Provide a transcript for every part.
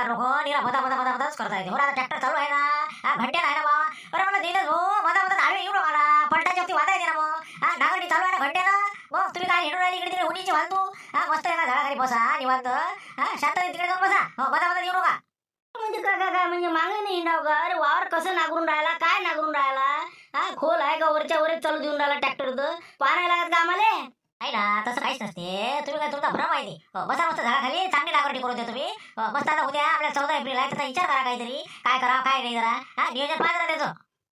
लोक निरा मधाच करता येते. आता ट्रॅक्टर चालू आहे ना, हा घंटे आहे ना बा. अरे मला दिलं भाऊ मधा आडवे येऊ नका ना, पलटाच्या वरती वादा येते ना मग. हा नांगरणी चालू आहे ना घंट्याला. मग तुम्ही काय हिंडून राहिली इकडे तिकडे उडीची फालतू. हा मस्त आहे ना झाडाखाली बसा निवांत. हा शांत तिकडे जाऊन बसा. मधा येऊ नका. म्हणजे काय म्हणजे मागे नाही हिंडाव का? अरे वावर कसं नागरून राहिला, काय नागरून राहिला? हा खोल आहे का वरच्या वरच चालू देऊन राहिला ट्रॅक्टर? तर पाहायला लागत का आम्हाला? नाही ना तसं काहीच नसते. तुम्ही काय तुमचा भ्रम आहे ते. बसा मस्त झाडाखाली चांगली नांगरणी करून द्या तुम्ही. मस्त आता उद्या आपल्या 14 एप्रिल आहे, त्याचा विचार करा काहीतरी काय करा काय नाही जरा. हा नियोजन पाहा जरा त्याचं.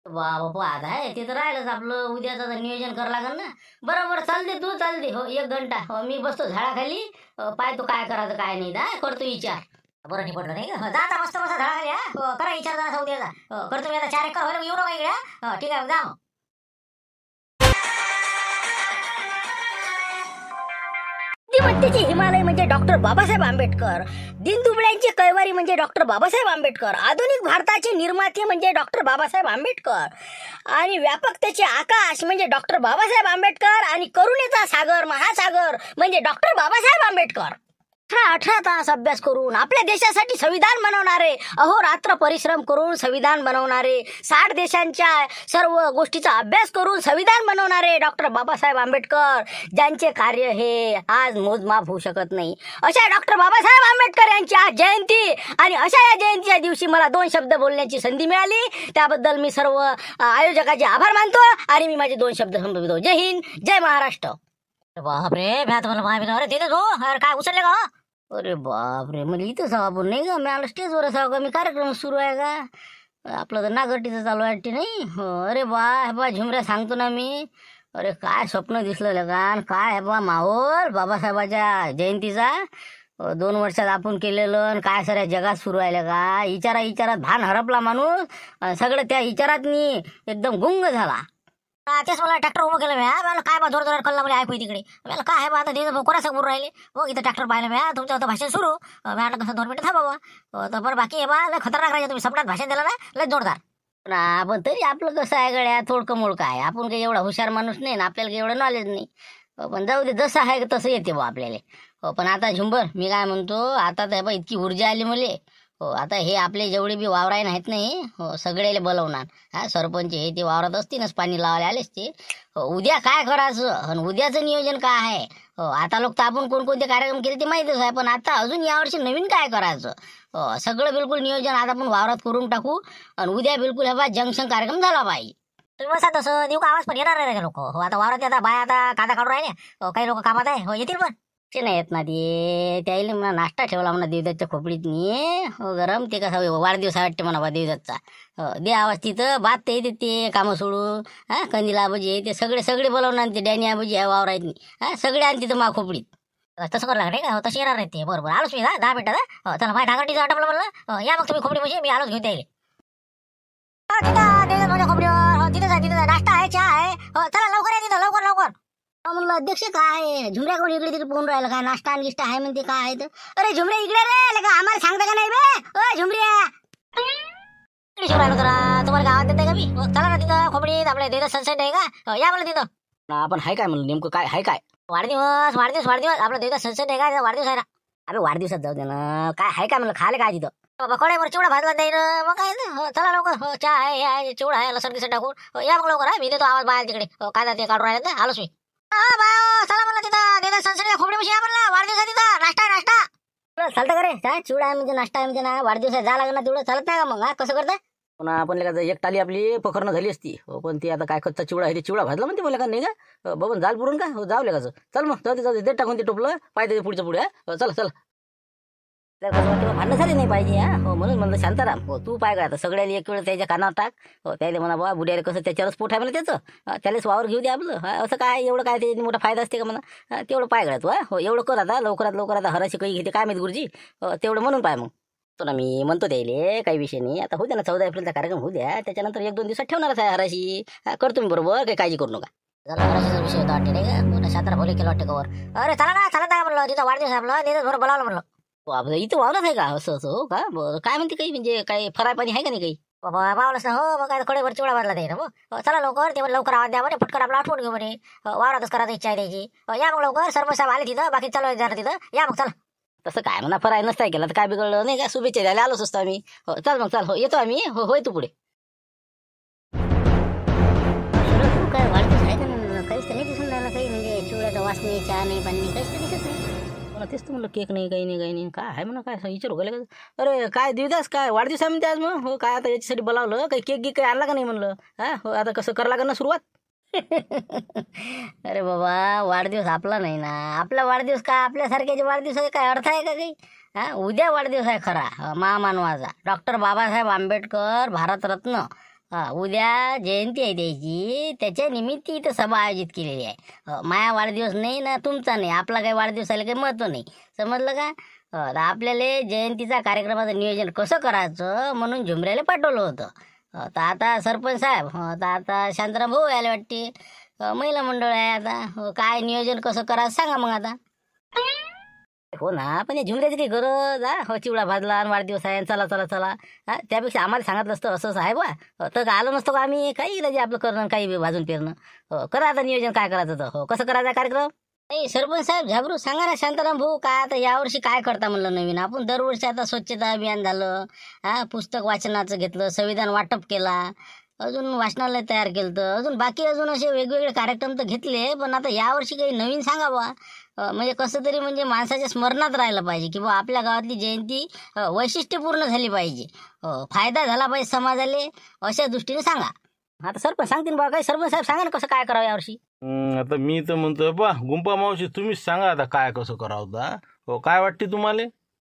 बाबा आता आहे ते तर राहिलंच आपलं. उद्याचं तर नियोजन करावं लागेल ना. बरोबर चालते तू चालते हो 1 घंटा. हो मी बसतो झाडाखाली, पाहतो काय करायचं काय नाही. दा करतो विचार. बरं नाही पडलं नाही का? जाता मस्त मस्त झाडाखाली. हा करा विचार जरा उद्याचा. करतो मी आता 4 एकर होईल येऊ नका इकडे. ठीक आहे जा मग. बुद्धिमत्तेचे हिमालय म्हणजे डॉक्टर बाबासाहेब आंबेडकर. दिनदुबळ्यांचे कैवारी म्हणजे डॉक्टर बाबासाहेब आंबेडकर. आधुनिक भारताचे निर्माते म्हणजे डॉक्टर बाबासाहेब आंबेडकर. आणि व्यापकतेचे आकाश म्हणजे डॉक्टर बाबासाहेब आंबेडकर. आणि करुणेचा सागर महासागर म्हणजे डॉक्टर बाबासाहेब आंबेडकर. 18 तास अभ्यास करून आपल्या देशासाठी संविधान बनवणारे, अहोरात्र परिश्रम करून संविधान बनवणारे, 60 देशांच्या सर्व गोष्टीचा अभ्यास करून संविधान बनवणारे डॉक्टर बाबासाहेब आंबेडकर, ज्यांचे कार्य हे आज मोजमाप होऊ शकत नाही. अशा डॉक्टर बाबासाहेब आंबेडकर यांची आज जयंती. आणि अशा या जयंतीच्या दिवशी मला 2 शब्द बोलण्याची संधी मिळाली. त्याबद्दल मी सर्व आयोजकाचे आभार मानतो आणि मी माझे 2 शब्द संपवितो. जय हिंद, जय महाराष्ट्र. बापरे भ्या तुम्हाला माहिती. अरे तिथे हो काय उचलले का? अरे बापरे, म्हणजे इथं आपण नाही का? मी आला स्टेजवर असावं का? मी कार्यक्रम सुरू आहे का? आपलं तर नागरटीचं चालू आहे नाही. हो अरे बा झुमऱ्या सांगतो ना मी. अरे काय स्वप्न दिसलं का? काय आहे बा माहोल बाबासाहेबाच्या जयंतीचा. 2 वर्षात आपण केलेलं काय साऱ्या जगात सुरू आहे का? विचारात भान हरपला माणूस. सगळं त्या विचारातनी एकदम गुंग झाला. तेच मला ट्रॅक्टर उभं केलं म्या. काय बा जोर जोरात कल्ला मला ऐकू तिकडे. मला काय आहे बा आता ते कोणासमोर बोलून राहिले. हो इथं ट्रॅक्टर पाहिलं म्या. तुमचं होतं भाषण सुरू. म्या कसं 2 मिनिटं थांबा. तर बरं बाकी आहे बा लय खतरनाक राहायचं. तुम्ही सपनात भाषण दिलं ना लय जोरदार. पण तरी आपलं कसं आहे गड्या, थोडकं मोडकं आहे. आपण काही एवढा हुशार माणूस नाही ना, आपल्याला काही एवढं नॉलेज नाही. पण जाऊ दे, जसं आहे तसं येते बा आपल्याला. पण आता झुंबर मी काय म्हणतो, आता तर बा इतकी ऊर्जा आली मले. हो आता हे आपले जेवढे बी वावरायन आहेत नाही, हो सगळ्याला बोलवणार. हा सरपंच हे ते वावरात असतीलच, पाणी लावायला आलेच ते. उद्या काय करायचं आणि उद्याचं नियोजन काय आहे. हो आता लोक तर आपण कोणकोणते कार्यक्रम केले ते माहितीच आहे. पण आता अजून यावर्षी नवीन काय करायचं. सगळं बिलकुल नियोजन आता आपण वावरात करून टाकू. आणि उद्या बिलकुल हे बा जंक्शन कार्यक्रम झाला पाहिजे. तुम्ही बसा तसं देऊ का? आवाज पण येणार नाही लोक. हो आता वावरात आता बाय आता कांदा काढून राहिले. काही लोक कामात आहे. हो येतील पण ते नाही येत ना. ते त्याला म्हणा नाश्ता ठेवला म्हणा देवदत्तच्या खोपडीत नाही. हो गरम ते कसं वाढदिवस वाटते म्हणा बा देवदत्तचा. हो दे आवाज तिथं बात ते येते ते कामं सोडून. हा कंदीला आबाजी ते सगळे बोलवणार. ते डॅनी आबाजी आहे वावरात नाही. हा सगळे आणि तिथं मा खोपडीत तसं करावं लागणार का? तसं येणार नाही ते. बरोबर आलोच मी 10 मिनिटात. चला माझ्या नागरटीचं आटपलं म्हणलं. या मग तुम्ही खोपडी म्हणजे मी आलोच घेऊन द्यायला. तिथं माझ्या खोपडीवर तिथं नाश्ता आहे चहा आहे. चला लवकर या तिथं लवकर. म्हणलं अध्यक्ष काय झुमऱ्या कोण इकडे तिकडे पोहून राहिलं काय? नाश्ता आणि गिष्टा आहे म्हणते काय आहे तर? अरे झुमऱ्या इकडे रे, का आम्हाला सांगता का नाही बे? ओ झुमऱ्या राहिलो जरा तुम्हाला गावात देत का मी? चला ना तिथं खोपडीत आपल्या देतात सनसेट आहे का? या मला तिथं. आपण हाय काय म्हणलं नेमकं काय हाय काय? वाढदिवस आपला देतात सनसेट आहे का? वाढदिवस आहे ना. अरे वाढदिवसात जाऊ दे ना. काय हाय काय म्हणलं खाले काय तिथं? बकोड्यावर चिवडा भाजला जाईल मग काय. चला लवकर. चहा आहे हे आहे चिवडा आहे लसण गिसण टाकून. या मग लवकर. मी देतो आवाज बाहेर तिकडे. काय ते काढून राहिले आलोच मी. चला म्हणलं तिथं देतात सनसेट खोपडी या म्हणलं. वाढदिवस तिथं नाश्ता चालतं का रे? काय चिवडा आहे म्हणजे नाश्ता आहे म्हणजे ना वाढदिवसात जा लागणार तेवढं चालत नाही का मग? हा कसं करता? पुन्हा आपण एक टाली आपली पखरणं झाली असती. पण ती आता काय कच्चा चिवडा आहे ते चिवडा भाजला म्हणते बोला का नाही का? बबन जाल पुरून का? जाऊ लेखाचं. चल मग जाऊ दे टाकून ते टोपलं पाहिजे पुढच्या पुढे. चला भांडणं झाली नाही पाहिजे. हो म्हणून म्हणलं शांताराम हो तू पाय का आता सगळ्याला एक वेळ त्याच्या कानावर टाक. हो त्याला म्हणा बाबा बुड्याला कसं त्याच्यावरच पोट आहे म्हणा त्याचं. त्यालाच वावर घेऊ दे आपलं. असं काय एवढं काय ते मोठा फायदा असते का म्हणा. तेवढं पाय गळा तू. हो एवढं कर आता लवकरात आता हराशी काही घेते काय माहिती गुरुजी. तेवढं म्हणून पाय मग तो ना मी म्हणतो द्यायले काही विषय नाही. आता होऊ द्या ना 14 एप्रिलचा कार्यक्रम होऊ द्या. त्याच्यानंतर 1-2 दिवसात ठेवणारच आहे हराशी. करतो मी बरोबर काही काळजी करू नका. जरा हराशीचा विषय होता वाटते नाही का? मोठा शांतारा बोले केलं वाटते कवर. अरे चला ना चालत आहे म्हणलं. तिथं वाढदिवस आपलं देतात बरोबर बोलावलं म्हणलं. इथं वावरत आहे का? असं हो का? काय म्हणते काही म्हणजे काही फराय पाणी आहे का नाही काही? बाबा पावलंच ना. हो मग काय कडेवर चिवडा भरला जाईल ना. चला लवकर ते लवकर आवाज द्या म्हणे. फटकर आपला आठवण घेऊ म्हणे. वावरातच करायची इच्छा आहे त्याची. या मग लवकर. सर्व साहेब आले तिथं बाकी चालू आहे जरा तिथं. या मग चला. तसं काय म्हणा फराय नसताय केला तर काय बिघडलं नाही का, शुभेच्छा द्यायला आलोच असतो आम्ही. हो चल मग चल, हो येतो आम्ही. हो होय तू पुढे. काय वाढतच आहे का नाही, काहीच तर नाही दिसून राहिलं काही, म्हणजे चिवड्याचा वास नाही, चहा नाही, पाणी नाही, काहीच तर दिसत नाही. मला तेच तर म्हणलं केक नाही, काही नाही, काही नाही, काय आहे म्हणा, काय विचारू गेले का. अरे काय देवदास, काय वाढदिवस आहे म्हणते आज मग. हो काय आता याच्यासाठी बोलावलं, काही केक गी काही आणला का नाही म्हणलं. हा हो आता कसं करा लागेल ना सुरुवात. अरे बाबा वाढदिवस आपला नाही ना, आपला वाढदिवस काय आपल्यासारख्याचे वाढदिवसाचा काय अर्थ आहे का काही. हा उद्या वाढदिवस आहे खरा महामानवाचा, डॉक्टर बाबासाहेब आंबेडकर भारतरत्न. हा उद्या जयंती आहे त्याची, त्याच्या निमित्त इथं सभा आयोजित केलेली आहे. माया वाढदिवस नाही ना तुमचा नाही, आपला काही वाढदिवसाला काही महत्त्व नाही, समजलं का. तर आपल्याला जयंतीचा कार्यक्रमाचं नियोजन कसं करायचं म्हणून झुमऱ्याला पाठवलं होतं. तर आता सरपंच साहेब, तर आता शांताराम भाऊ यायला वाटते, महिला मंडळ आहे आता, काय नियोजन कसं करायचं सांगा मग आता. हो ना, पण हे झुमऱ्याची काही गरज. हो चिवडा भाजला आणि वाढदिवस आहे, चला चला चला. हा त्यापेक्षा आम्हाला सांगितलं असतं असं असं आहे बा, तर का आलो नसतो का आम्ही. काही जे आपलं करणं, काही भाजून पेरणं. हो करा आता नियोजन काय करायचं तर. हो कसं करायचा कार्यक्रम. नाही सरपंच साहेब झाबरू सांगा ना शांताराम भाऊ, काय आता यावर्षी काय करता म्हणलं नवीन. आपण दरवर्षी आता स्वच्छता अभियान झालं, पुस्तक वाचनाचं घेतलं, संविधान वाटप केला, अजून वाचनालय तयार केलं, तर अजून बाकी अजून असे वेगवेगळे कार्यक्रम तर घेतले. पण आता यावर्षी काही नवीन सांगा बा, म्हणजे कसं तरी म्हणजे माणसाच्या स्मरणात राहिलं पाहिजे की बा आपल्या गावातली जयंती वैशिष्ट्यपूर्ण झाली पाहिजे, फायदा झाला पाहिजे समाजाले, अशा दृष्टीने सांगा. आता सरपंच सांगतील बा काही. सरपंच साहेब सांगा ना कसं काय करावं यावर्षी. आता मी तर म्हणतोय बा गुंपा मावशी तुम्हीच सांगा आता काय कसं करावं होता. हो काय वाटते तुम्हाला.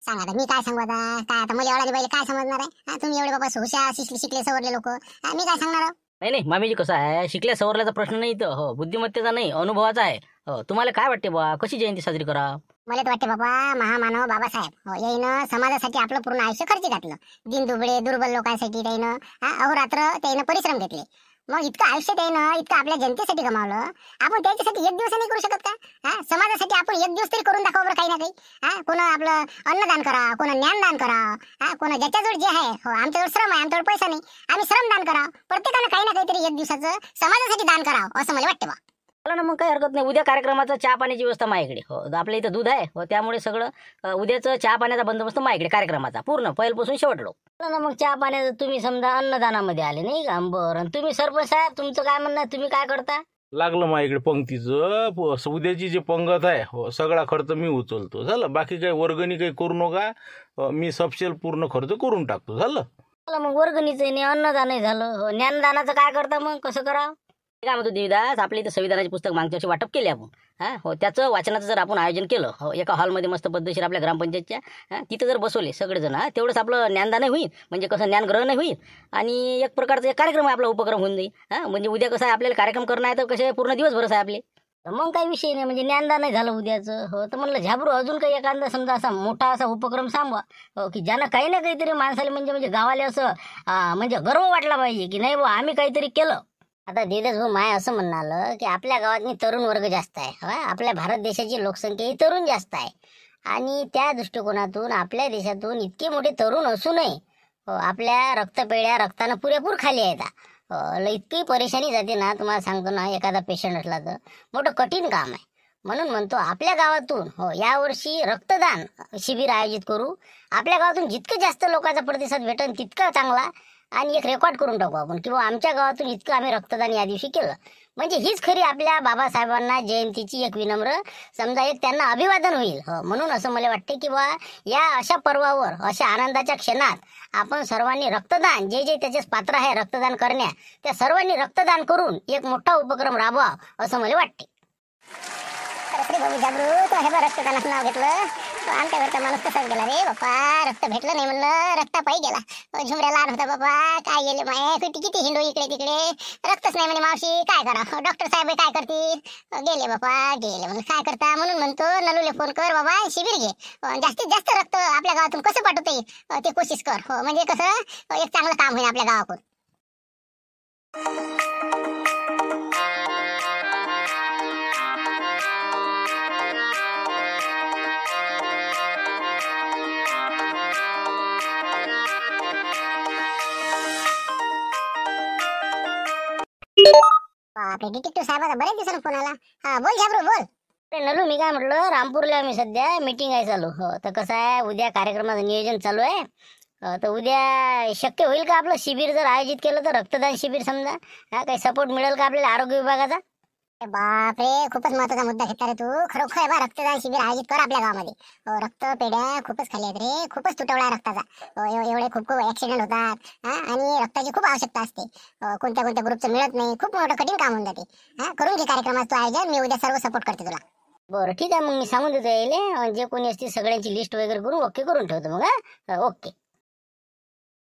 सांगा आता, मी काय सांगू आता. काय आता मला एवढा बाईला काय समजणार आहे. तुम्ही एवढे बाबा हुशार शिकले सवरले लोक, मी काय सांगणार आहो? नाही नाही मामीजी कसं आहे, शिकल्या सवरल्याचा प्रश्न नाही तर, हो बुद्धिमत्तेचा नाही अनुभवाचा आहे. हो तुम्हाला काय वाटते बा कशी जयंती साजरी करा. मला तर वाटते बाबा महामानव बाबासाहेब यायनं समाजासाठी आपलं पूर्ण आयुष्य खर्च घातलं. दिन दुबळे दुर्बल लोकांसाठी त्यानं अहोरात्र त्यानं परिश्रम घेतले. मग इतकं आयुष्य त्यानं इतकं आपल्या जनतेसाठी गमावलं. आपण त्याच्यासाठी एक दिवस नाही करू शकत का. समाजासाठी आपण एक दिवस तरी करून दाखवा बरं काही ना काही. कोण आपलं अन्नदान करा, कोण ज्ञानदान करा, कोण ज्याच्याजवळ जे आहे. हो आमच्याजवळ श्रम आहे, आमच्याजवळ पैसा नाही, आम्ही श्रमदान करा. प्रत्येकानं काही ना काहीतरी एक दिवसाचं समाजासाठी दान करावं असं मला वाटतं बा. चला ना मग काही हरकत नाही. उद्या कार्यक्रमाचं चहा पाण्याची व्यवस्था माझ्याकडे. हो आपल्या इथं दूध आहे, हो त्यामुळे सगळं उद्याचं चहा पाण्याचा बंदोबस्त माझ्याकडे कार्यक्रमाचा पूर्ण पहिल्यापासून शेवटलो. चला ना मग चहा पाण्याचं तुम्ही समजा अन्नदानामध्ये आले नाही का. बरं तुम्ही सरपंच साहेब तुमचं काय म्हणणं, तुम्ही काय करता. लागलं माझ्याकडे पंक्तीचं उद्याची जे पंगत आहे हो सगळा खर्च मी उचलतो. झालं बाकी काही वर्गणी काही करू नका. मी सबशेल पूर्ण खर्च करून टाकतो. झालं. चला मग वर्गणीचं नाही, अन्नदानही झालं. हो ज्ञानदानाचं काय करता मग, कसं करावं. काय म्हणतो देवीदास, आपल्या इथं संविधानाचे पुस्तक मागच्या वर्षी वाटप केले आपण. हो त्याचं वाचनाचं जर आपण आयोजन केलं, हो एका हॉलमध्ये मस्त पद्धतशीर आपल्या ग्रामपंचायतच्या तिथं जर बसवले सगळेजण, तेवढंच आपलं ज्ञानदानही होईल, म्हणजे कसं ज्ञानग्रहणही होईल आणि एक प्रकारचा एक कार्यक्रम आपला उपक्रम होऊन जाईल. म्हणजे उद्या कसं आहे आपल्याला कार्यक्रम करणं आहे तर कसे पूर्ण दिवसभरच आहे आपले. मग काही विषय नाही, म्हणजे ज्ञानदान नाही झालं उद्याचं. हो तर म्हणलं झाबरू अजून काही एखादा समजा असा मोठा असा उपक्रम सांगा, हो की ज्यानं काही ना काहीतरी माणसाला म्हणजे गावाला असं म्हणजे गर्व वाटला पाहिजे की नाही बा आम्ही काहीतरी केलं. आता देवदास भाऊ माय असं म्हणणं आलं की आपल्या गावातनी तरुण वर्ग जास्त आहे. आपल्या भारत देशाची लोकसंख्या ही तरुण जास्त आहे आणि त्या दृष्टिकोनातून आपल्या देशातून इतके मोठे तरुण असूनही आपल्या रक्तपेढ्या रक्तानं पुरेपूर खाली आहेत. इतकी परेशानी जाते ना, तुम्हाला सांगतो ना, एखादा पेशंट असला तर मोठं कठीण काम आहे. म्हणून म्हणतो आपल्या गावातून यावर्षी रक्तदान शिबिर आयोजित करू. आपल्या गावातून जितकं जास्त लोकांचा प्रतिसाद भेटेल तितका चांगला, आणि एक रेकॉर्ड करून टाकू आपण किंवा आमच्या गावातून इतकं आम्ही रक्तदान या दिवशी केलं. म्हणजे हीच खरी आपल्या बाबासाहेबांना जयंतीची एक विनम्र समजा एक त्यांना अभिवादन होईल. म्हणून असं मला वाटते की बा या अशा पर्वावर अशा आनंदाच्या क्षणात आपण सर्वांनी रक्तदान, जे जे त्याचे पात्र आहे रक्तदान करण्या, त्या सर्वांनी रक्तदान करून एक मोठा उपक्रम राबवा असं मला वाटते. श्री भाऊ जाबरू तो हे बा रक्तदानाचं नाव घेतलं, आमच्या घरचा माणूस तसाच गेला रे बाप्पा. रक्त भेटलं नाही म्हणलं, रक्तापायी गेला. झुमऱ्या लहान होता बाबा, काय गेले माय किती हिंडो इकडे तिकडे, रक्तच नाही म्हणे. मावशी काय करा, डॉक्टर साहेब काय करतील, गेले बापा गेले. म्हणून काय करता, म्हणून म्हणतो नलूले फोन कर बाबा, शिबिर घे, जास्तीत जास्त रक्त आपल्या गावातून कसं पाठवता येईल ते कोशिश कर. हो म्हणजे कसं एक चांगलं काम होईल आपल्या गावाकडून. आपले डिटेक्टिव्ह साहेबाचा बरेच दिवसांनी फोन आला. हा बोल झाबरू बोल. अरे नलू, मी काय म्हटलं, रामपूरला आहे मी सध्या, मीटिंग आहे चालू. हो, तर कसं आहे, उद्या कार्यक्रमाचं नियोजन चालू आहे. तर उद्या शक्य होईल का आपलं शिबिर जर आयोजित केलं तर, रक्तदान शिबिर समजा? हा, काही सपोर्ट मिळेल का आपल्याला आरोग्य विभागाचा? बापरे, खूपच महत्वाचा मुद्दा घेतला रे तू. खरोखर बा, रक्तदान शिबिर आयोजित कर आपल्या गावामध्ये. रक्त पेढ्या खूपच खाली आहेत रे, खूपच तुटवडा आहे रक्ताचा. एवढे खूप खूप ऍक्सिडेंट होतात. आणि रक्ताची खूप आवश्यकता असते. कोणत्या कोणत्या ग्रुपचं मिळत नाही, खूप मोठं कठीण काम होऊन जाते. करून घे कार्यक्रमाचं तू आयोजन, मी उद्या सर्व सपोर्ट करते तुला. बरं ठीक आहे, मग मी सांगून देतो यायले, जे कोणी असतील सगळ्यांची लिस्ट वगैरे करून ओके करून ठेवतो मग. ओके,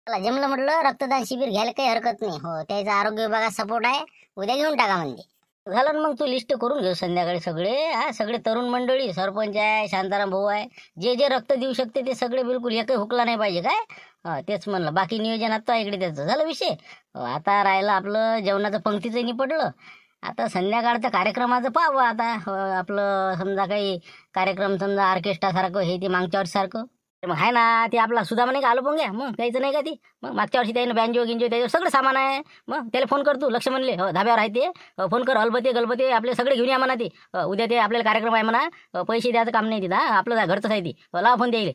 चला जमलं म्हटलं, रक्तदान शिबिर घ्यायला काही हरकत नाही. हो, त्याचा आरोग्य विभागात सपोर्ट आहे, उद्या घेऊन टाका म्हणजे. झालं ना, मग तू लिस्ट करून घेऊ संध्याकाळी सगळे. सगळे तरुण मंडळी, सरपंच आहे, शांताराम भाऊ आहे, जे जे रक्त देऊ शकते ते सगळे, बिलकुल एकही हुकला नाही पाहिजे काय. तेच म्हणलं, बाकी नियोजन आता इकडे त्याचं झालं विषय. आता राहिलं आपलं जेवणाचं, पंक्तीचं निपटलं. आता संध्याकाळचं कार्यक्रमाचं पाहावं आता. आपलं समजा काही कार्यक्रम, समजा ऑर्केस्ट्रा सारखं हे ते मागच्या वर्षी सारखं. मग आहे ना, ते आपला सुद्धा म्हणे का आलो पण घ्या, मग त्याचं नाही का ती. मग मागच्या वर्षी त्यानं बँजो गिंजो त्याच्यावर सगळं सामान आहे. मग त्याला फोन कर तू, लक्ष म्हणले हो धाब्यावर आहे ते. फोन कर, हलबते गलबते आपले सगळे घेऊन या म्हणा ते. उद्या ते आपल्याला कार्यक्रम आहे म्हणा, पैसे द्यायचं काम नाही तिथं. आपलं घरचंच आहे ती. लावा फोन द्यायला.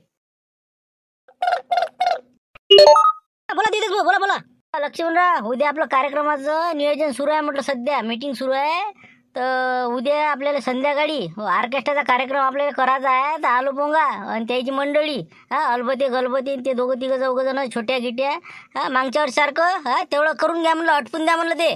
बोला तिथेच, बोला बोला. लक्ष्मणराव, उद्या आपलं कार्यक्रमाचं नियोजन सुरू आहे म्हटलं, सध्या मीटिंग सुरू आहे. तर उद्या आपल्याला संध्याकाळी ऑर्केस्ट्राचा कार्यक्रम आपल्याला करायचा आहे. तर आलो पोंगा आणि त्याची मंडळी, अलबते गलबते ते दोघं तिघं चौघं जण छोट्या गिट्या, मागच्या वर्षासारखं तेवढं करून घ्या म्हणलं, अटकून द्या म्हणलं ते.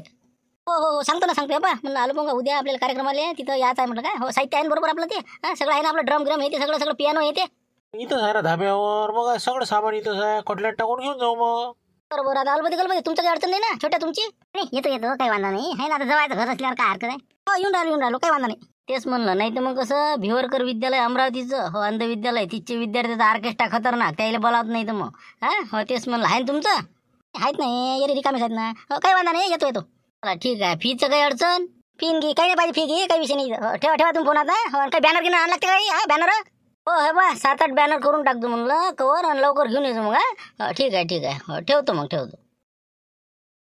हो हो, सांगतो ना, सांगतो बा म्हणलं. आलो पोंगा, उद्या आपल्याला कार्यक्रमाला तिथं यायचं आहे म्हटलं. काय हो, साहित्य आहे ना बरोबर आपलं ते. सगळं आहे ना आपलं, ड्रम ग्रम येते सगळं, सगळं पियानो येते. इथंच आहे ना धाब्यावर, मग सगळं सामान इथंच आहे. कटलेट टाकून घेऊन जाऊ मग. बरोबर, आता अलबते गलबते तुमचं काही अडचण नाही ना, छोट्या तुमची? नाही, येतो येतो, काही वांधा नाही. आहे ना, आता जवळचं घर असल्यावर काय हरकत आहे. हो, येऊन राहिलो, काही वांधा नाही. तेच म्हणलं, नाही तर मग कसं, भिवरकर विद्यालय अमरावतीचं, हो अंध विद्यालय, तिथचे विद्यार्थ्याचा ऑर्केस्ट्रा खतरनाक, त्याला बोलावत नाही तर मग. हो, तेच म्हणलं, आहे ना तुमचं? आहेत नाही, ये रिकामीच आहेत ना. हो, काही वांधा नाही, येतो. चला ठीक आहे, फीचं काही अडचण? फीन घे, काही नाही पाहिजे, फी घे, काही विषय नाही. ठेवा तुम्ही फोन आता. हो, काही बॅनर घेणं आणलं काही बॅनर? हो हे बा, 7-8 बॅनर करून टाकतो म्हणलं कवर, आणि लवकर घेऊन येतो मग. ठीक आहे. हो, ठेवतो मग.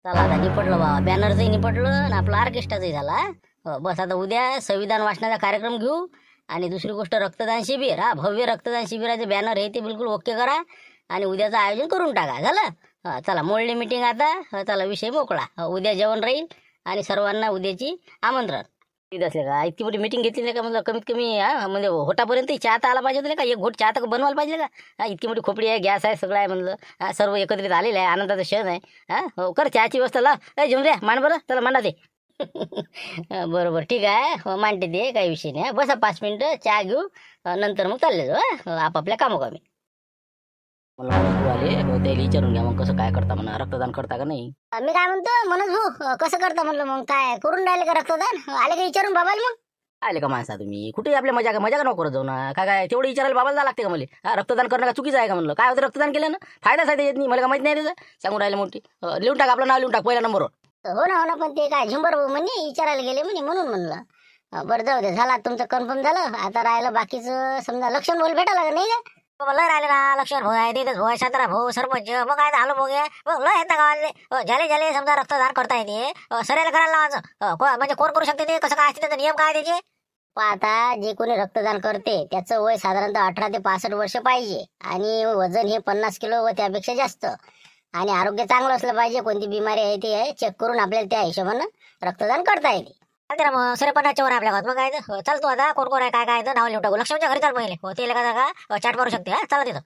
चला आता निपटलं बा, बॅनरचंही निपटलं आणि आपलं ऑर्केस्ट्राचंही झाला. बस आता उद्या संविधान वाचनाचा कार्यक्रम घेऊ. आणि दुसरी गोष्ट, रक्तदान शिबिर. भव्य रक्तदान शिबिराचे बॅनर हे ते बिलकुल ओके करा आणि उद्याचं आयोजन करून टाका. झालं. चला, मोडली मीटिंग आता. चला, विषय मोकळा. उद्या जेवण राहील आणि सर्वांना उद्याची आमंत्रण. तिथं असले का, इतकी मोठी मीटिंग घेतली नाही का, म्हणजे कमीत कमी म्हणजे होटापर्यंत चहा तर आला पाहिजे होतं का, एक घोट चहा तर बनवायला पाहिजे का. इतकी मोठी खोपडी आहे, गॅस आहे, सगळं आहे म्हणलं. सर्व एकत्रित आलेलं आहे, आनंदाचा क्षण आहे. हो, कर चहाची व्यवस्था लाव. जेवण द्या, मान बरं, चला मांडा ते. बरोबर, ठीक आहे. हो, मांडते ते, काही विषय नाही. बसा 5 मिनिटं, चहा घेऊ, नंतर मग चालले जाऊ आपापल्या कामोकामी. मला आले त्याला विचारून घ्या मग, कसं काय करता म्हणा, रक्तदान करता का नाही. मी काय म्हणतो मनोज भाऊ, कसं करता म्हणलं, मग काय करून राहिले का रक्तदान? आले का विचारून बाबाला? मग आले का माणसा तुम्ही, कुठे आपल्या मजा का नको करत जाऊ ना. काय तेवढं विचारायला बाबाला जा लागते का मला? रक्तदान करणं का चुकीचं आहे का म्हणलं? काय होतं रक्तदान केलं ना, फायदाच आहे येत नाही, मला का माहिती नाही त्याचं. सांगून राहिले मोठी. लिहून टाक, आपलं नाव लिहून टाक पहिल्या नंबरवर. हो ना, पण ते काय झुंबर भाऊ म्हणे विचारायला गेले म्हणे, म्हणून म्हणलं. बरं जाऊ दे, झाला तुमचं कन्फर्म झालं. आता राहिलं बाकीचं, समजा लक्षण बोल भेटायला का नाही का? लय राहिले ना, लक्ष्मण भाऊ आहे, तिथेच भाऊ आहे, शांताराम भाऊ, सरपंच, मग काय आलो भाऊ आहे. मग लय आहेत ना गावाले. झाले समजा रक्तदान करता येते, सरायला करायला लावायचं. म्हणजे कोण करू शकते ते, कसं काय असते त्याचा नियम काय त्याचे? आता जे कोणी रक्तदान करते त्याचं वय साधारणतः 18 ते 65 वर्ष पाहिजे, आणि वजन हे 50 किलो व त्यापेक्षा जास्त, आणि आरोग्य चांगलं असलं पाहिजे. कोणती बिमारी आहे ते चेक करून आपल्याला त्या हिशोबानं रक्तदान करता येते. चालते ना मग, सरे 50च्या वर आपल्या गावात. मग काय चालतो आता, कोण आहे काय नाव लिहून टाकू. लक्ष्मणच्या घरी चाल पहिले. ते का चाट मारू शकते. चला तिथं.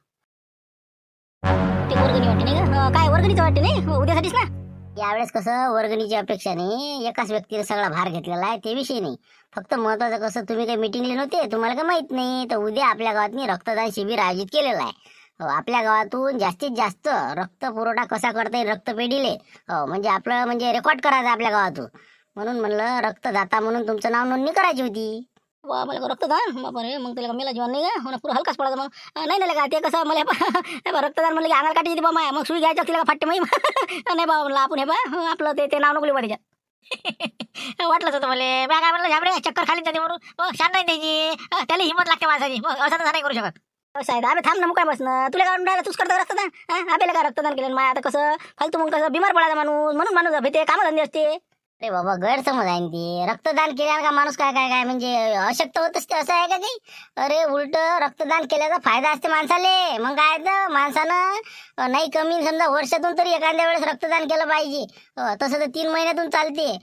ते वर्गणी वाटते नाही का? काय वर्गणीचं वाटते नाही, उद्यासाठीच ना. यावेळेस कसं वर्गणीची अपेक्षा नाही, एकाच व्यक्तीने सगळा भार घेतलेला आहे, ते विषय नाही. फक्त महत्वाचं कसं, तुम्ही काही मिटिंगले नव्हते, तुम्हाला काही माहित नाही. तर उद्या आपल्या गावात रक्तदान शिबिर आयोजित केलेलं आहे. आपल्या गावातून जास्तीत जास्त रक्त पुरवठा कसा करता येईल रक्तपेढीले, म्हणजे आपलं म्हणजे रेकॉर्ड करायचं आपल्या गावातून. म्हणून म्हणलं रक्तदाता म्हणून तुमचं नाव नोंदणी करायची होती. मला रक्तदान बरे, मग त्याला मेला जीवन नाही का, पुरा हलकाच पडायचा. मग नाही का ते कसं, मला रक्तदान म्हणलं की अंगाला काठी येते बा माया, मग सुई घ्यायचं तिला का फाटते माई. नाही बा म्हणलं आपण हे बा आपलं ते नाव नको बा त्याच्यात. वाटलंच होतं मला. मी काय म्हणलं झाबरे चक्कर खाली जाते म्हणून, शान नाही त्याची, त्याला हिंमत लागते माणसाची. मग असं तर नाही करू शकत. साहेब आम्ही थांब ना, मग काय बसणं, तुला काय राहिलं, तूच करतो रक्तदान. आपल्याला काय रक्तदान केलं माय, आता कसं फालतू मग कसं बिमार पडायचा माणूस, म्हणून माणूस भेटे कामं धंदे असते. अरे बाबा गैरसमज आहे ना ते. रक्तदान केल्यावर का माणूस काय काय काय म्हणजे अशक्त होत असते असं आहे का काही? अरे उलट रक्तदान केल्याचा फायदा असते माणसाले. मग काय तर माणसानं नाही कमी समजा वर्षातून तरी एखाद्या वेळेस रक्तदान केलं पाहिजे. तसं तर 3 महिन्यातून चालते.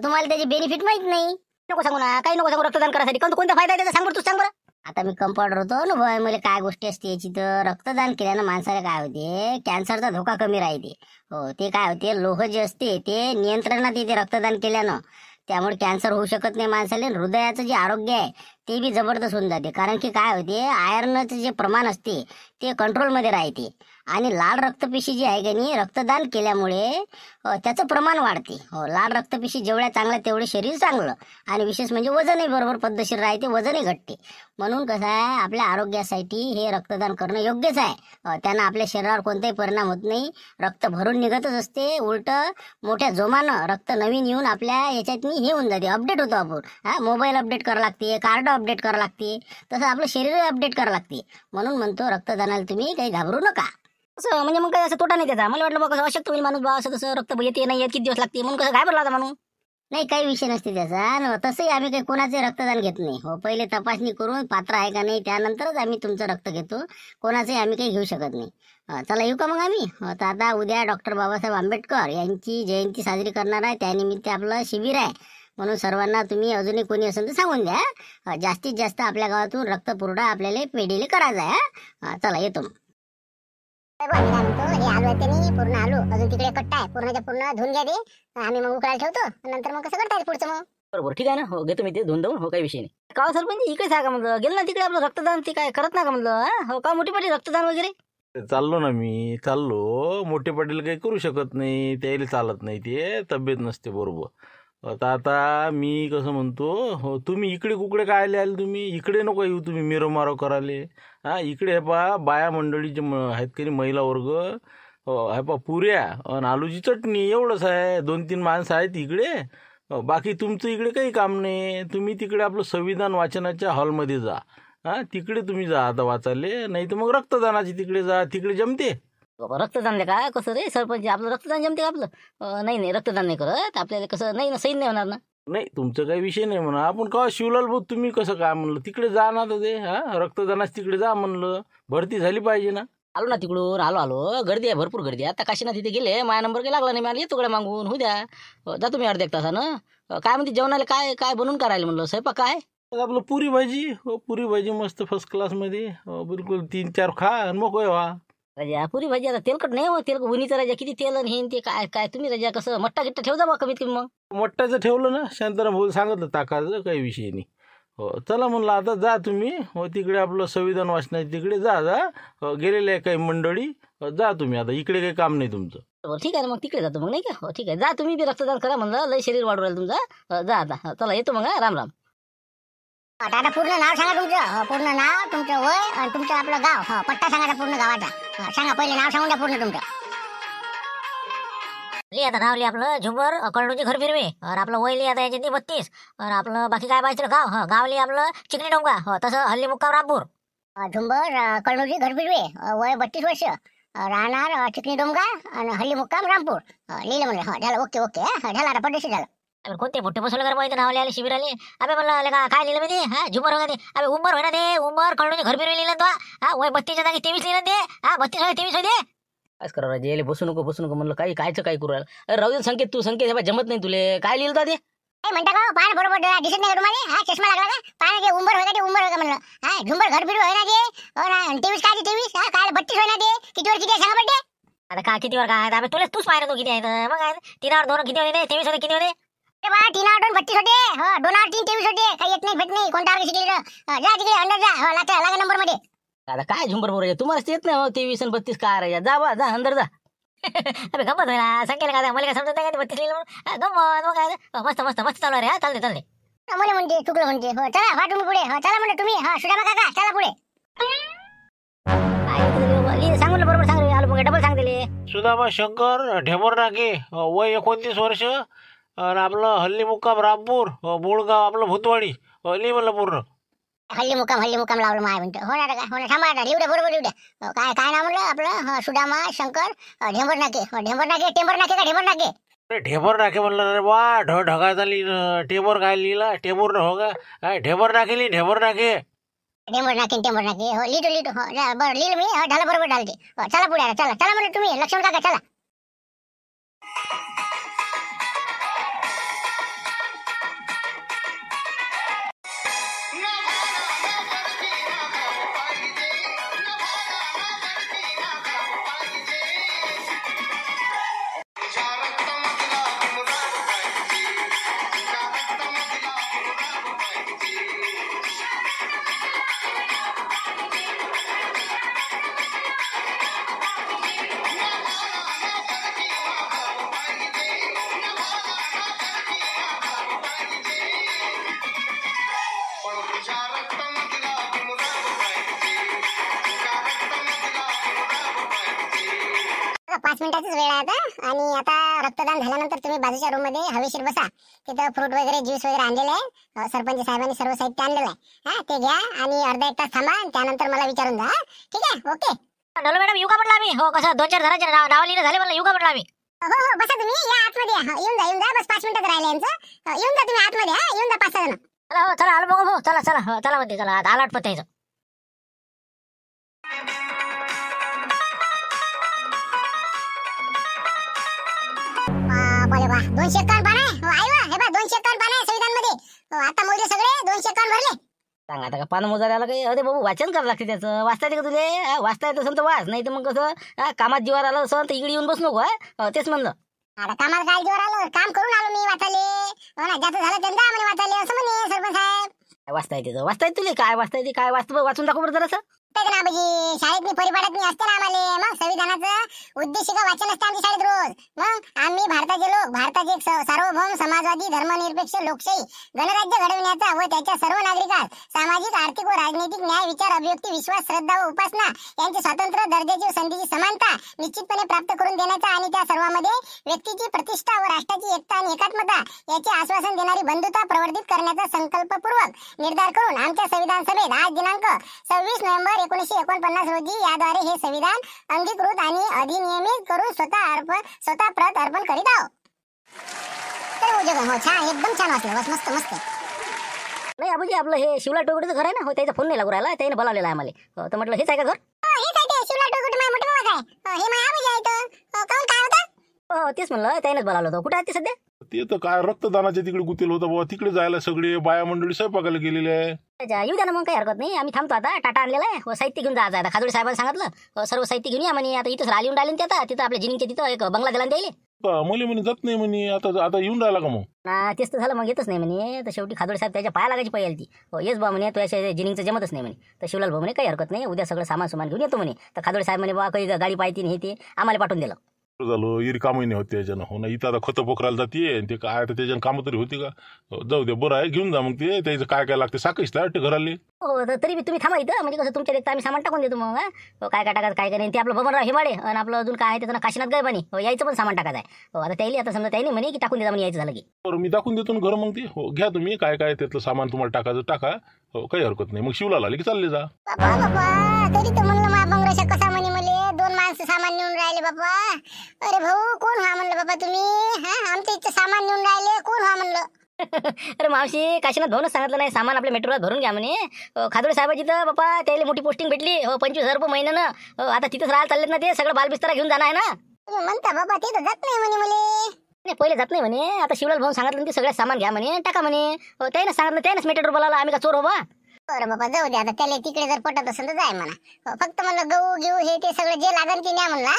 तुम्हाला त्याची बेनिफिट माहित नाही. नको सांगू ना, काही नको सांगू रक्तदान करायसाठी. कोणता फायदा आहे त्याचा सांग बरं, तू सांग बरं. आता मी कंपाऊंडर होतो ना भाई, मला काय गोष्टी असते याची. तर रक्तदान केल्यानं माणसाला काय होते, कॅन्सरचा धोका कमी राहते. हो ते काय होते, लोह जे असते ते नियंत्रणात येते रक्तदान केल्यानं. त्यामुळे कॅन्सर होऊ शकत नाही माणसाला. हृदयाचं जे आरोग्य आहे ते बी जबरदस्त होऊन जाते. कारण की काय होते, आयर्नचं जे प्रमाण असते ते कंट्रोलमध्ये राहते. आणि लाल रक्तपेशी जी आहे का नाही, रक्तदान केल्यामुळे त्याचं प्रमाण वाढते. हो लाल रक्तपेशी जेवढ्या चांगल्या तेवढे शरीर चांगलं. आणि विशेष म्हणजे वजनही बरोबर पद्धतशीर राहते, वजनही घटते. म्हणून कसं आहे, आपल्या आरोग्यासाठी हे रक्तदान करणं योग्यच आहे. त्यानं आपल्या शरीरावर कोणताही परिणाम होत नाही. रक्त भरून निघतच असते. उलट मोठ्या जोमानं रक्त नवीन येऊन आपल्या याच्यात हे होऊन जाते, अपडेट होतो आपण. मोबाईल अपडेट करावं लागते, कार्ड अपडेट करावं लागते, तसं आपलं शरीर अपडेट करावं लागते. म्हणून म्हणतो रक्तदानाला तुम्ही काही घाबरू नका. असं म्हणजे मग काय असं तोटा नाही त्याचा? मला वाटलं बघ कसं अशक्त होईल माणूस बा, असं तसं रक्त येते नाही येत, किती दिवस लागते, म्हणून कसं घाबरला होता म्हणून. नाही काही विषय नसते त्याचा. तसंही आम्ही काही कोणाचे रक्तदान घेत नाही. हो पहिले तपासणी करून पात्र आहे का नाही त्यानंतरच आम्ही तुमचं रक्त घेतो. कोणाचंही आम्ही काही घेऊ शकत नाही. चला येऊ का मग आम्ही? तर आता उद्या डॉक्टर बाबासाहेब आंबेडकर यांची जयंती साजरी करणार आहे. त्यानिमित्त आपलं शिबिर आहे. म्हणून सर्वांना तुम्ही अजूनही कोणी असेल तर सांगून द्या. जास्तीत जास्त आपल्या गावातून रक्तपुरवठा आपल्याला पेढीले करायचा आहे. चला येतो मग. हे आलू आहे त्यांनी पूर्ण आलू अजून तिकडे कट्टा आहे, पूर्णच्या पूर्ण धुवून घ्या ते. आम्ही मग उकळायला ठेवतो. नंतर मग कसं करता पुढचं मग. बरोबर ठीक आहे ना. हो घेतो मी ते धुवून देऊन. हो काही विषय नाही. का सरपंच इकडे सांगा म्हणलं, गेलं ना तिकडे आपलं रक्तदान ते काय करत ना का म्हणलं? हो का मोठी पाठी रक्तदान वगैरे? चाललो ना मी चाललो. मोठे पाटील काही करू शकत नाही, त्याला चालत नाही, ते तब्येत नसते बरोबर. आता मी कसं म्हणतो, हो तुम्ही इकडे कुकडे काय आले तुम्ही इकडे नको येऊ. तुम्ही मिरोमारो कराले. इकडे हे पहा बाया मंडळीचे आहेत की नाही, महिला वर्ग. हे पहा पुऱ्या आणि आलूची चटणी एवढंच आहे. 2-3 माणसं आहेत इकडे. बाकी तुमचं इकडे काही काम नाही. तुम्ही तिकडे आपलं संविधान वाचनाच्या हॉलमध्ये जा. तिकडे तुम्ही जा आता वाचायले. नाही तर मग रक्तदानाची तिकडे जा, तिकडे जमते. रक्तदान का कसं रे सरपंच, आपलं रक्तदान जमते का आपलं? नाही रक्तदान नाही करत आपल्याला. कसं नाही ना, सैन नाही होणार ना. नाही तुमचं काही विषय नाही म्हणा. आपण का शिवलाल भाऊ तुम्ही कसं काय म्हणलं तिकडे जा ना. तर ते रक्तदानाच तिकडे जा म्हणलं. भरती झाली पाहिजे ना. आलो ना तिकडून, आलो. गर्दी आहे, भरपूर गर्दी आहे. आता काशीनाथ तिथे गेले, माझा नंबर काही लागला नाही. मला येतो कडे मागून. होऊ द्या, जातो मी अर्ध्या 1 तासानं. काय म्हणते जेवणाला काय काय बनवून करायला म्हणलं? स्वयंपाक काय? आपलं पुरी भाजी. हो पुरी भाजी मस्त फर्स्ट क्लासमध्ये. बिलकुल 3-4 खा आणि मोकळे व्हा. राजा पुरी भाजी आता तेलकट नाही हो. तेल उन्हीचं राजा किती तेल आणि हे ते काय काय तुम्ही राजा कसं मट्टा गिट्टा ठेव जा बा कमीत कमी. मग मट्टाचं ठेवलं ना, शांताराम भाऊ सांगितलं ताकाचं, काही विषय नाही. हो चला म्हणलं आता जा तुम्ही. हो तिकडे आपलं संविधान वाचनाचे तिकडे जा. गेलेले आहे काही मंडळी. जा तुम्ही आता, इकडे काही काम नाही तुमचं. बरं ठीक आहे ना, मग तिकडे जातो मग नाही का. हो ठीक आहे, जा तुम्ही बी रक्तदान करा म्हणलं. लय शरीर वाढू राहिलं तुमचं. जा आता, चला येतो मग. राम राम. दादा पूर्ण नाव सांगा तुमचं. पूर्ण नाव, तुमचं वय आणि तुमचं आपलं गाव. पट्टा सांगा पूर्ण गावाचा. सांगा पहिले नाव सांगून द्या पूर्ण तुमचं. आता नाव लिहा आपलं झुंबर कळणूची घर फिरवे. और आपलं वय लिहा आता याच्यात 32. और आपलं बाकी काय पाहिजे गाव. गाव लिहा आपलं चिकणी डोंगा. तसं हल्ली मुक्काम रामपूर. झुंबर कळणूची घर फिरवे. वय 32 वर्ष. राहणार चिकणी डोंगा आणि हल्ली मुक्काम रामपूर. लिहिलं म्हणलं. झालं ओके ओके. झालं आता पद्धतशीर झालं. कोणते मोठे बसवले कर पाहिजे नाव लिहायला शिबिराले. अबे म्हणलं काय लिहिलं मी ते? झुंबर होगा ते. अबे उंबर होय ना ते. उंबर कळणूची घर फिरवे लिहिलं तो. वय 32च्या जागी 23 लिहिलं ते. 32 होय 23 होते. कायच करा राजा, यायला बसू नको म्हणलं. काही कायचं काय करू राहिलं? अरे राहू दे संकेत, तू संकेत जमत नाही तुले. काय लिहिलं ते? म्हणता का पाय बरोबर दिसत नाही का तुम्हाला? चष्मा लागला का? पाय ते उंबर होय का ते उंबर होय का म्हणलं. झुंबर घर फिरवे होय ना ते. 23 काय 23 काय 32 होय ना ते. किती वर किती आहे सांगा पडते. आता काय कितीवर काय आहे? तुला तूच पाहिलं तू किती आहे. मग काय 3 2 किती होते? 23 होते. किती होते? 3 2 32 होते. 2 3 23 होते. काही येत नाही भेट नाही. कोणता वर्ग शिकलेलं? जा तिकडे अंदर जा. लागा नंबर मध्ये. आता काय झुंबर बरोबर तुम्हाला येत नाही. 23 आणि 32 काय राजा? जा बा जा अंदर जा. अबे गंमत होय ना. संख्येला काय मला काय समजत नाही का 32 लिहिलं म्हणून. गंमत मग काय. मस्त मस्त मस्त चालू आहे. चालते. मला म्हणते चुकलं म्हणते. चला वा तुम्ही पुढे. चला म्हणते तुम्ही. सुदामा काका चला पुढे. सांगून बरोबर सांग. आलो मग डबल सांग दिले. सुदामा शंकर ढेमर नाके. वय 29 वर्ष. आणि आपलं हल्ली मुक्काम रामपूर. मूळ गाव आपलं भूतवाडी. लिहि म्हणलं पूर्ण. हल्ली मुक्काम लावलं माय म्हणतो. हो ना काय. हो ना थांबा लिहू द्या बरोबर लिहू द्या. काय नाव म्हणलं आपलं? सुदामा शंकर ढेंबर नाके. ढेंबर नाके टेंबर नाके का ढेंबर नाके? अरे ढेमर नाके म्हणलं रे बा ढगाचा लिहिलं टेमोर काय लिहिला टेमोर न हो का ढेमर नाके लिहि ढेमर नाके टेंबूर नाके हो लिहितो लिहितो हो बरं लिहिलं मी हो, ढाला बरोबर ढालते हो, चला पुढे चला चला म्हणलं तुम्ही लक्ष्मण काका चला. आता 5 मिनिटाचीच वेळ आहे आता आणि आता रक्तदान झाल्यानंतर तुम्ही बाजूच्या रूम मध्ये हवेशीर बसा. तिथं फ्रूट वगैरे ज्यूस वगैरे आणलेले आहे. सरपंच साहेबांनी सर्व साहित्य आणलेलं आहे. हा ते घ्या आणि अर्धा एक तास थांबा आणि त्यानंतर मला विचारून जा. ठीक आहे ओके. नवले मॅडम येऊ का म्हटलं आम्ही हो कसं 2-4 जणांचे नाव लिहिलं झाले म्हणलं येऊ का म्हटलं आम्ही हो हो बसा तुम्ही या आतमध्ये या. येऊन जा बस 5 मिनिटात राहिले यांचं. येऊन जा तुम्ही आतमध्ये हा येऊन जा 5-6 जण. चला हो चला आलो बघू भाऊ चला चला हो, चला म्हणते चला आता आला आठपत यायचं बोले बा 200 एकावन्न पान आहे हो आई वा हे बा 200 एकावन्न पान आहे संविधान मध्ये हो, आता मोजले सगळे 200 एकावन्न भरले. सांग आता का पानं मोजायला आलं काही अरे बाबू वाचन करावं लागते त्याचं वाचता येते का तुले वाचता येत असेल तर वाच नाही तर मग कसं कामात जीवावर आलं असं तर इकडे येऊन बस नको तेच म्हणलं आता कामाला काय जोर आलो काम करून आलो मी वाचाले हो ना ज्याचं झालं त्यांना म्हणे वाचाले असं म्हणे सरपंच साहेब. काय वाचता येते वाचता येते तुले काय वाचता येते काय वाचून दाखव बरं जरासं ना बाबजी शाळेत परिपाठात असते ना आम्हाला मग संविधानाचं उद्देशिका वाचन असते आमच्या शाळेत रोज. मग आम्ही भारताचे लोक भारताचे एक सार्वभौम समाजवादी धर्मनिरपेक्ष लोकशाही गणराज्य घडविण्याचा व त्याच्या सर्व नागरिकात सामाजिक आर्थिक व राजनैतिक न्याय विचार अभिव्यक्ती विश्वास श्रद्धा व उपासना यांचे स्वातंत्र्य दर्जाची व संधीची समानता निश्चितपणे प्राप्त करून देण्याचा आणि त्या सर्वांमध्ये व्यक्तीची प्रतिष्ठा व राष्ट्राची एकता आणि एकात्मता याचे आश्वासन देणारी बंधुता प्रवर्धित करण्याचा संकल्पपूर्वक निर्धार करून आमच्या संविधान सभेत आज दिनांक 26 नोव्हेंबर 1949 रोजी याद्वारे हे संविधान अंगीकृत आणि अधिनियमित करून स्वतः प्रत अर्पण करीत आहोत. हो छान एकदम छान वाचलं बस मस्त मस्त. नाही अबूजी आपलं हे शिवला टोकडीचं घर आहे ना हो त्याचा फोन नाही लागू राहिला त्याने बोलावलेला आहे मला तर म्हटलं हेच आहे का घर हेच आहे ते शिवला टोकुट माझ्या मोठे बाबा काय हे माझ्या आबूजी आहे इथं. काऊन काय होतं हो तेच म्हणलं त्यानेच बोलावलं होतं कुठे आहे ते सध्या ते तर काय रक्तदानाच्या तिकडे गुतेल होतं बाबा तिकडे जायला सगळे बाया मंडळी स्वयंपाकाला गेलेले आहे. अच्छा, येऊ द्या ना मग काही हरकत नाही आम्ही थांबतो आता टाटा आणलेला आहे साहित्य घेऊन जायचं आता खाजोडी साहेबांनी सांगितलं सर्व साहित्य घेऊन या म्हणे आता इथंच राहिली येऊन राहिले आता तिथं आपल्या जिनिंगच्या तिथं एक बंगला दिला द्यायला मुली म्हणे जात नाही म्हणे आता येऊन राहिला का मग ना तेच तर झालं मग येतच नाही म्हणे तर शेवटी खाजोडी साहेब त्याच्या पाया लागायची पाहिजे ती येस बा म्हणे तुझ्या जिनिंगचं जमतच नाही म्हणे तर शिवलाल भाऊ म्हणे काही हरकत नाही उद्या सगळं सामान घेऊन येतो म्हणे तर खाजोडी साहेब म्हणे बा काही गाडी पाहिजे नाही ते आम्हाला पाठवून दिलं झालं इरी कामही नाही होते त्याच्यानं हो ना इथं आता खतं पोखरायला जाते ते काय आता त्याच्यानं कामं तरी होती का जाऊ दे बरं आहे घेऊन जा मग ते त्याचं काय काय लागते साखळीच वाटते घराले हो तरी तुम्ही थांबा इथं म्हणजे कसं तुमच्या देखता आम्ही सामान टाकून देतो मग काय टाकायचं काय नाही ते आपलं बबनराव हिमाडे आणि आपलं अजून काय आहे त्याचं काशीनाथ गैबानी यायचं पण सामान टाकायचं आहे आता त्याला आता समजा त्याने म्हणे की टाकून देता म्हणे यायचं झालं की बरं मी टाकून देतो ना घर मग ते हो घ्या तुम्ही काय काय त्यातलं सामान तुम्हाला टाकायचं टाका हो काही हरकत नाही मग शिवला आले की चालले जा तरी तर म्हणलं महाबंगराशा कसा म्हणे मले 2 माणसं सामान नेऊन राहिले बाबा. अरे भाऊ कोण व्हा म्हणलं बाबा तुम्ही आमच्या इथं सामान नेऊन राहिले कोण व्हा म्हणलं अरे मावशी काशीनाथ भाऊनच सांगितलं नाही सामान आपल्या मेट्रोला भरून घ्या म्हणे खाजोडी साहेबाची तर बापा त्याला मोठी पोस्टिंग भेटली हो 25,000 रुपये महिन्यानं आता तिथंच राहायला चाललेत ना ते सगळं बालबिस्तारा घेऊन जाणार आहे ना तुम्ही म्हणता बाबा ते तर जात नाही म्हणे मले नाही पहिले जात नाही म्हणे आता शिवलाल भाऊ सांगितलं ते सगळं सामान घ्या म्हणे टाका म्हणे त्याने सांगितलं त्यानेच मेट्रो बोलावला आम्ही का चोर हो बा बरं बाबा जाऊ दे आता त्याला तिकडे जर पटत असेल तर जाय म्हणा फक्त म्हणलं गहू घेऊ हे ते सगळं जे लागन ते न्या म्हणला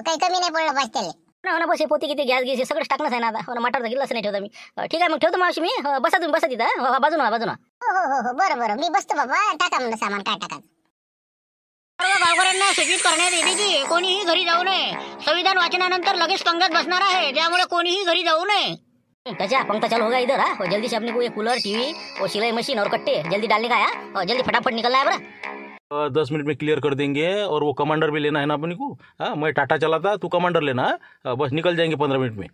काही कमी नाही पडलं पाहिजे त्याला हो ना बस हे पोती किती गॅस गॅस सगळं टाकणंच आहे ना आता हो ना मटारचं गिल्लाच नाही ठेवता मी ठीक आहे मग ठेवतो मावशी मी बसा तुम्ही बसा तिथं हो बाजूना हो बरं बरं मी बसतो बाबा टाका म्हणलं सामान काय टाकायचं सर्व गावकऱ्यांना सूचित करण्यात येते की कोणीही घरी जाऊ नये संविधान वाचनानंतर लगेच पंगत बसणार आहे त्यामुळे कोणीही घरी जाऊ नये क्या पंखा चालू होगा इधर हाँ जल्दी से अपने को ये कूलर टीवी और सिलाई मशीन और कट्टे जल्दी डालने का है और जल्दी फटाफट निकलना है बरा 10 मिनट में क्लियर कर देंगे और वो कमांडर भी लेना है ना अपने को हाँ मैं टाटा चला था तू कमांडर लेना बस निकल जाएंगे 15 मिनट में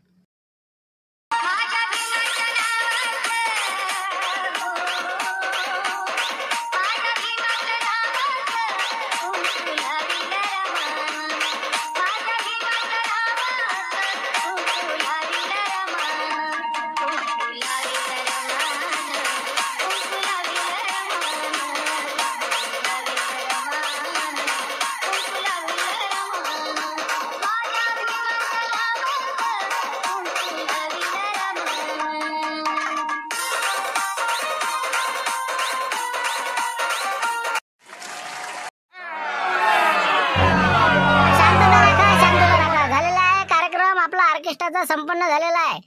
आता संपन्न झालेला आहे.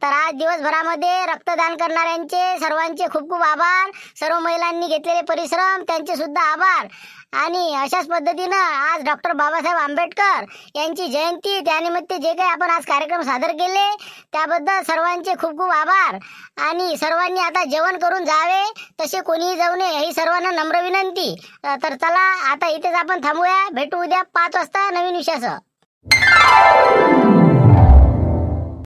तर आज दिवसभरामध्ये रक्तदान करणाऱ्यांचे सर्वांचे खूप खूप आभार. सर्व महिलांनी घेतलेले परिश्रम त्यांचे सुद्धा आभार. आणि अशाच पद्धतीनं आज डॉक्टर बाबासाहेब आंबेडकर यांची जयंती त्यानिमित्त जे काही आपण आज कार्यक्रम सादर केले त्याबद्दल सर्वांचे खूप खूप आभार. आणि सर्वांनी आता जेवण करून जावे, तसे कोणीही जाऊ नये ही सर्वांना नम्र विनंती. तर चला आता इथेच आपण थांबूया. भेटू उद्या 5 वाजता नवीन विषयासह.